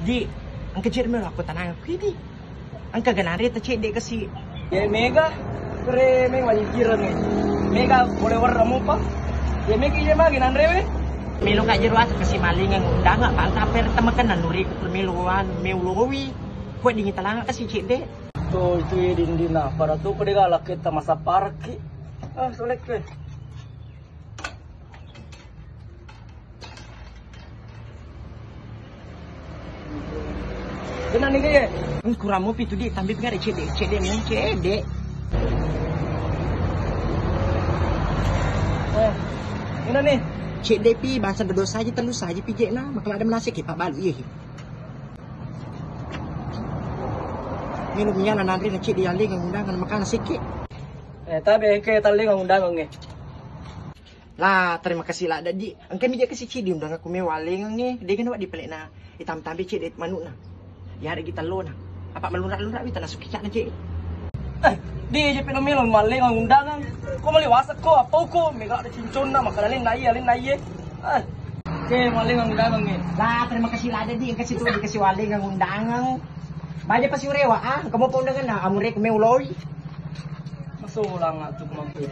Di, ang kecil mo ako tanang pwede. Ang kaganari ta cek dek kasi. Ya mega, pre me wajiran nih. Mega boleh warna mo pa. Ya mega iya magi nanrewe. Milo ka jeruat kasi maling ang undang nga bang kaper ta makanan nuri ko permiluan meuluwi. Kuat dingin talanga kasi cek dek. Tuh itu ya dindina. Para tuh pada galak kita masa parki. Ah solek ke. Benar nih kaya. Ang kurang mo pitu di tambi pingar cek dek mo cek dek. Ini nih. Cek dek pi bangsa berdosa aja telus aja pijek na makala ada menasik pak balu ye. Minum yan nanandri na cek di yaling ang undangan makan sikit. Tapi kayak tali nggak undang nggak. Lah, terima kasih lah dadi. Ang kami dia kasi cek di undang aku mewaling ni. Dia kan di pelik na hitam tambi cek dek manuk na. Ya ada kita lo na. Apa melunak-lunak kita nasuk kicak na cek. Di aja penomelo maling ang undangan. Kau mali wasak ko, apa ko? Mega ada cincon na makalin alin nai. Oke, maling ang undangan nih. Lah, terima kasih lah dadi. Ang kasi tuh dikasih waling ang undangan. Baja pa si Urewa, kamu pa undangan na, amure ko meuloy. Masulang nga ito kumampi.